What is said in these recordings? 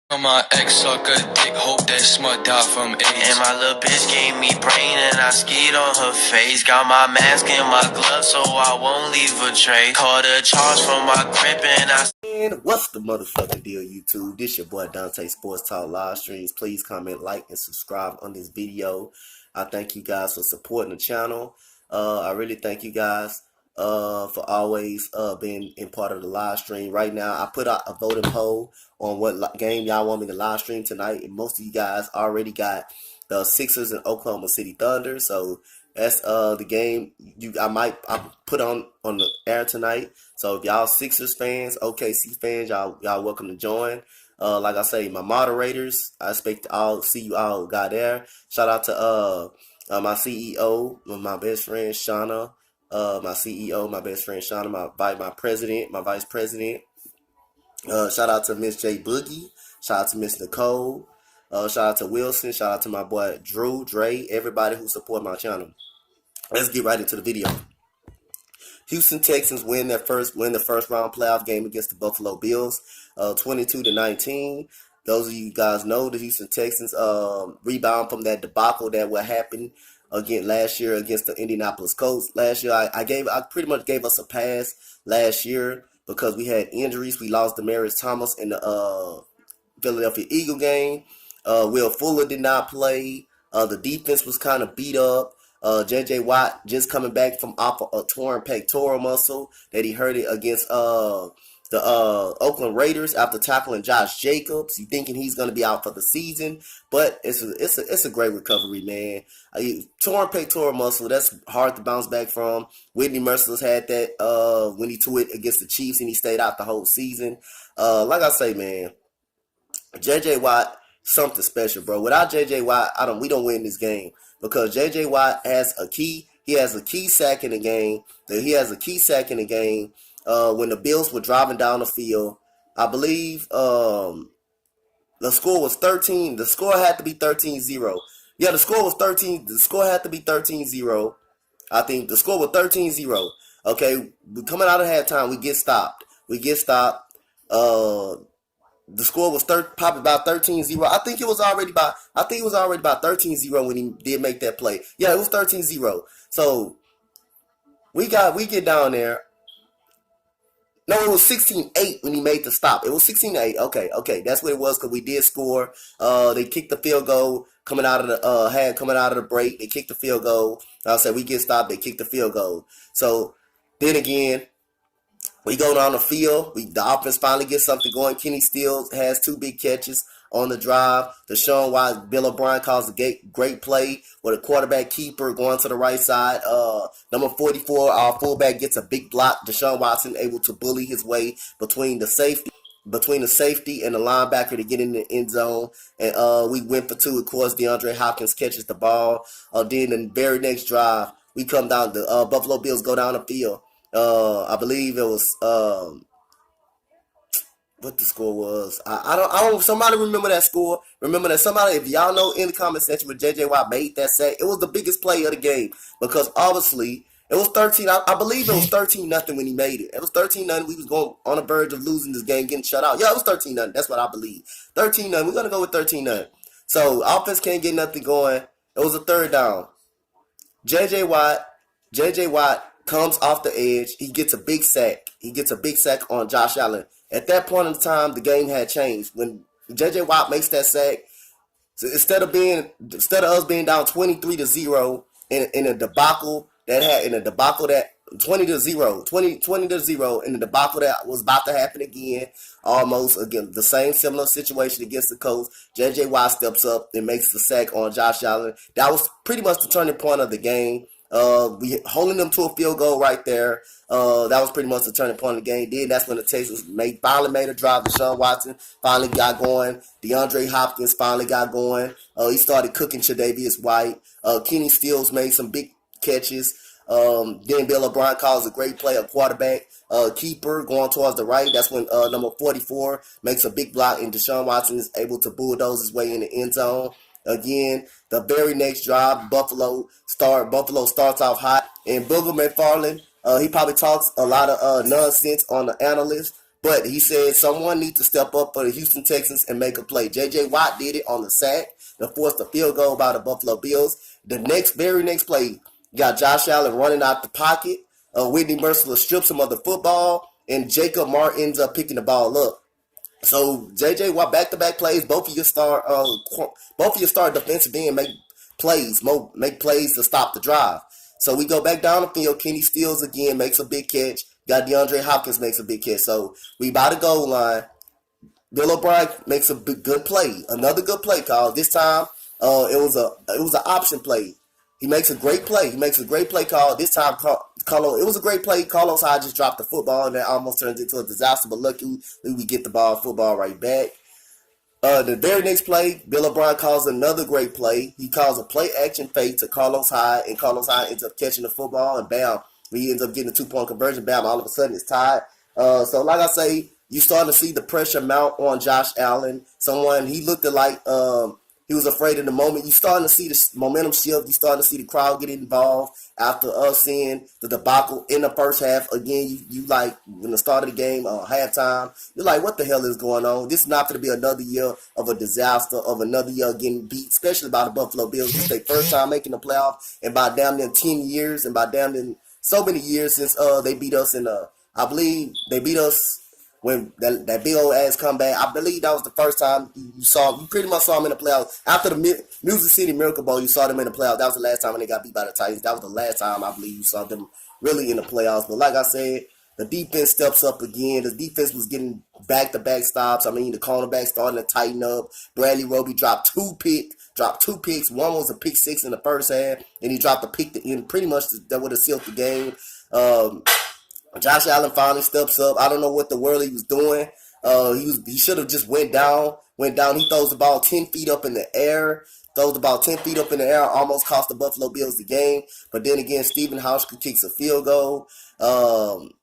My ex suck a dick, hope that smut die from AIDS. And my little bitch gave me brain and I skied on her face. Got my mask and my gloves so I won't leave a trace. Caught a charge for my grip and I... And what's the motherfucking deal, YouTube? This your boy Dante Sports Talk live streams. Please comment, like, and subscribe on this video. I thank you guys for supporting the channel. I really thank you guys for always being in part of the live stream. Right now, I put out a voting poll on what game y'all want me to live stream tonight, and most of you guys already got the Sixers and Oklahoma City Thunder. So that's the game I put on the air tonight. So if y'all Sixers fans, OKC fans, y'all welcome to join. Like I say, my moderators, I expect to all see you all got there. Shout out to my CEO, my best friend Shauna, my CEO, my best friend Shauna, my president, my vice president. Shout out to Miss J Boogie. Shout out to Miss Nicole. Shout out to Wilson. Shout out to my boy Drew, Dre, everybody who support my channel. Let's get right into the video. Houston Texans win the first round playoff game against the Buffalo Bills, 22-19. Those of you guys know the Houston Texans rebound from that debacle that what happened again last year against the Indianapolis Colts. Last year, I pretty much gave us a pass last year because we had injuries. We lost Demaryius Thomas in the Philadelphia Eagle game. Will Fuller did not play. The defense was kind of beat up. J.J. Watt just coming back from off a torn pectoral muscle that he hurt it against the Oakland Raiders after tackling Josh Jacobs. You thinking he's going to be out for the season, but it's a great recovery, man. Torn pectoral muscle, that's hard to bounce back from. Whitney Merciless had that when he threw it against the Chiefs and he stayed out the whole season. Like I say, man, J.J. Watt, something special, bro. Without J.J. Watt, we don't win this game because J.J. Watt has a key. He has a key sack in the game. When the Bills were driving down the field. I believe the score was 13. The score had to be 13-0. Yeah, the score was 13. The score had to be 13-0. I think the score was 13-0. Okay, coming out of halftime, we get stopped. The score was probably about 13-0. I think it was already about 13-0 when he did make that play. Yeah, it was 13-0. So we get down there. No, it was 16-8 when he made the stop. It was 16-8. Okay, that's what it was because we did score. They kicked the field goal coming out of the break. They kicked the field goal. I said we get stopped. They kicked the field goal. So then again, we go down the field. The offense finally gets something going. Kenny Stills has 2 big catches on the drive. DeShaun Watson, Bill O'Brien calls a great play with a quarterback keeper going to the right side. Number 44, our fullback, gets a big block. DeShaun Watson able to bully his way between the safety and the linebacker to get in the end zone. And we went for 2. Of course, DeAndre Hopkins catches the ball. Then the very next drive, we come down. The Buffalo Bills go down the field. I believe it was what the score was. I don't. Somebody remember that score? Remember that somebody? If y'all know in the comment section where J.J. Watt made that sack, it was the biggest play of the game because obviously it was 13. I believe it was 13-0 when he made it. It was 13-0. We was going on the verge of losing this game, getting shut out. Yeah, it was 13-0. That's what I believe. 13-0. We're gonna go with 13-0. So offense can't get nothing going. It was a third down. J.J. Watt comes off the edge. He gets a big sack. On Josh Allen. At that point in time, the game had changed. When J.J. Watt makes that sack, so instead of us being down 23-0 in a debacle that 20-0 in the debacle that was about to happen again, almost again the same similar situation against the Colts. J.J. Watt steps up and makes the sack on Josh Allen. That was pretty much the turning point of the game. We holding them to a field goal right there. That was pretty much the turning point of the game. Then that's when the Texans finally made a drive. DeShaun Watson finally got going. DeAndre Hopkins finally got going. He started cooking Tre'Davious White. Kenny Stills made some big catches. Then Bill O'Brien calls a great play, a quarterback keeper going towards the right. That's when number 44 makes a big block, and DeShaun Watson is able to bulldoze his way in the end zone. Again, the very next drive, Buffalo starts off hot, and Booger McFarland, he probably talks a lot of nonsense on the analyst, But he said someone needs to step up for the Houston Texans and make a play. J.J. Watt did it on the sack to force the field goal by the Buffalo Bills. The very next play, you got Josh Allen running out the pocket. Whitney Merciless strips him of the football, and Jacob Martin ends up picking the ball up. So J.J. Watt back-to-back plays. Both of your star defensive end make plays to stop the drive. So we go back down the field. Kenny Stills again makes a big catch. Got DeAndre Hopkins makes a big catch. So we by the goal line. Bill O'Brien makes a good play. Another good play call. This time, it was an option play. He makes a great play. Call. This time, it was a great play. Carlos Hyde just dropped the football, and that almost turned into a disaster. But luckily, we get the football right back. The very next play, Bill O'Brien calls another great play. He calls a play action fake to Carlos Hyde, and Carlos Hyde ends up catching the football, and bam, he ends up getting a 2-point conversion. Bam, all of a sudden it's tied. So like I say, you starting to see the pressure mount on Josh Allen. He looked like he was afraid in the moment. You starting to see the momentum shift. You starting to see the crowd get involved after us seeing the debacle in the first half. Again, you like when the start of the game, halftime, you're like, what the hell is going on? This is not going to be another year of a disaster, of another year getting beat, especially by the Buffalo Bills. This is their first time making the playoff, and by damn near 10 years, and by damn near so many years since they beat us I believe they beat us when that big old ass comeback. I believe that was the first time you pretty much saw them in the playoffs. After the Music City Miracle Bowl, you saw them in the playoffs. That was the last time when they got beat by the Titans. That was the last time I believe you saw them really in the playoffs. But like I said, the defense steps up again. The defense was getting back-to-back stops. I mean, the cornerback starting to tighten up. Bradley Roby dropped two picks. One was a pick six in the first half, and he dropped a pick in pretty much that would have sealed the game. Josh Allen finally steps up. I don't know what the world he was doing. He should have just went down. He throws the ball 10 feet up in the air. Almost cost the Buffalo Bills the game. But then again, Stephen Hauschka kicks a field goal. Like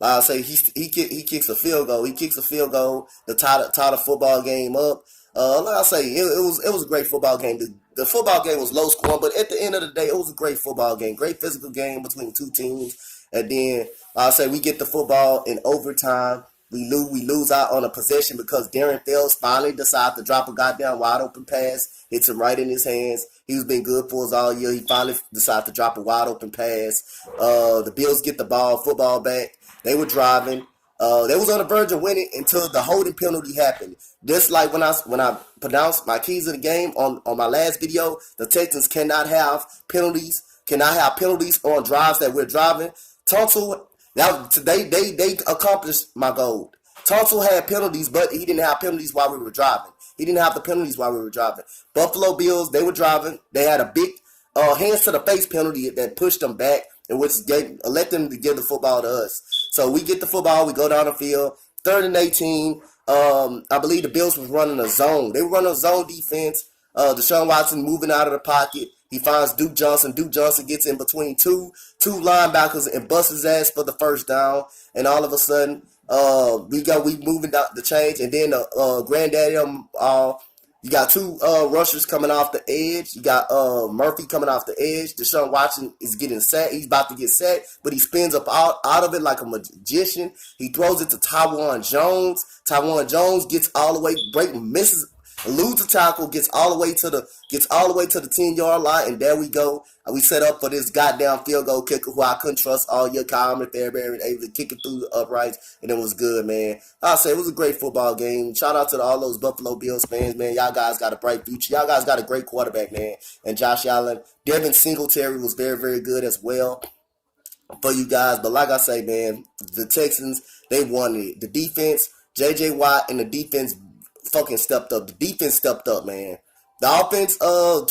I say, he kicks a field goal. To tie the football game up. Like I say, it was a great football game. The football game was low scoring, but at the end of the day, it was a great football game. Great physical game between two teams. And then I'll say we get the football in overtime. We lose out on a possession because Darren Fells finally decides to drop a goddamn wide open pass. Hits him right in his hands. He's been good for us all year. He finally decided to drop a wide open pass. The Bills get the football back. They were driving. They was on the verge of winning until the holding penalty happened. Just like when I pronounced my keys of the game on my last video, the Texans cannot have penalties on drives that we're driving. Tunsil, they accomplished my goal. Tunsil had penalties, but he didn't have penalties while we were driving. Buffalo Bills, they were driving. They had a big hands to the face penalty that pushed them back, and which let them to give the football to us. So we get the football, we go down the field, 3rd and 18. I believe the Bills was running a zone. They were running a zone defense. DeShaun Watson moving out of the pocket. He finds Duke Johnson. Duke Johnson gets in between two linebackers and busts his ass for the first down. And all of a sudden, we moving down the change. And then granddaddy, you got two rushers coming off the edge. You got Murphy coming off the edge. DeShaun Watson is getting sacked. He's about to get sacked, but he spins up out of it like a magician. He throws it to Taiwan Jones. Taiwan Jones gets all the way, misses, eludes the tackle, gets all the way to the 10-yard line, and there we go. We set up for this goddamn field goal kicker who I couldn't trust all year. Kyle Fairbairn able to kick it through the uprights, and it was good, man. I say it was a great football game. Shout out to all those Buffalo Bills fans, man. Y'all guys got a bright future. Y'all guys got a great quarterback, man. And Josh Allen, Devin Singletary was very, very good as well for you guys. But like I say, man, the Texans, they won it. The defense, J.J. Watt and the defense fucking stepped up. The defense stepped up, man. The offense,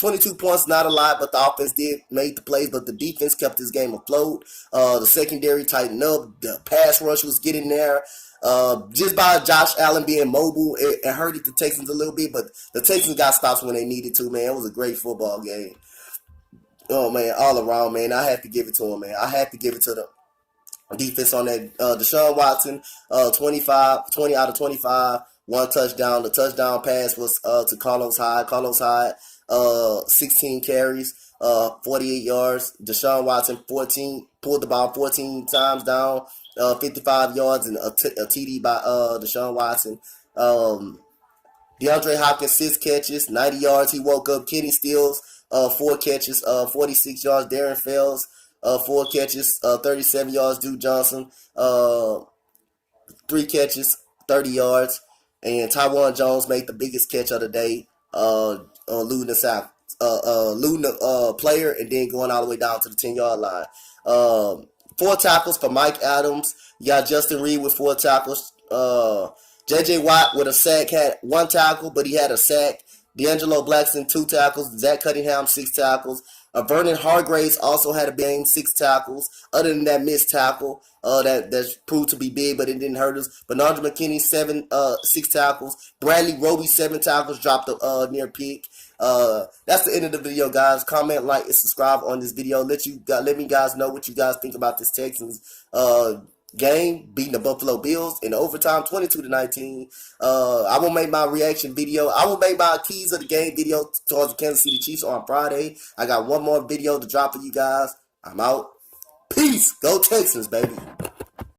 22 points, not a lot, but the offense did make the plays, but the defense kept this game afloat. The secondary tightened up. The pass rush was getting there. Just by Josh Allen being mobile, it hurted the Texans a little bit, but the Texans got stops when they needed to, man. It was a great football game. Oh, man, all around, man. I had to give it to him, man. I had to give it to the defense on that. DeShaun Watson, 20 out of 25. One touchdown. The touchdown pass was to Carlos Hyde. 16 carries, 48 yards. DeShaun Watson, pulled the ball 14 times down. 55 yards, and a TD by DeShaun Watson. DeAndre Hopkins, 6 catches, 90 yards. He woke up. Kenny Stills, 4 catches, 46 yards. Darren Fells, 4 catches, 37 yards. Duke Johnson, 3 catches, 30 yards. And Tywan Jones made the biggest catch of the day, losing the sack, losing the player, and then going all the way down to the 10-yard line. 4 tackles for Mike Adams. You got Justin Reed with 4 tackles. J.J. Watt with a sack had 1 tackle, but he had a sack. D'Angelo Blackson, 2 tackles. Zach Cunningham, 6 tackles. Vernon Hargraves also had a bang, 6 tackles. Other than that missed tackle, that's proved to be big, but it didn't hurt us. Bernard McKinney, 6 tackles. Bradley Roby, 7 tackles, dropped a near pick. That's the end of the video, guys. Comment, like, and subscribe on this video. Let me guys know what you guys think about this Texans game beating the Buffalo Bills in overtime, 22-19. I will make my reaction video. I will make my keys of the game video towards the Kansas City Chiefs on Friday. I got one more video to drop for you guys. I'm out. Peace. Go Texans, baby.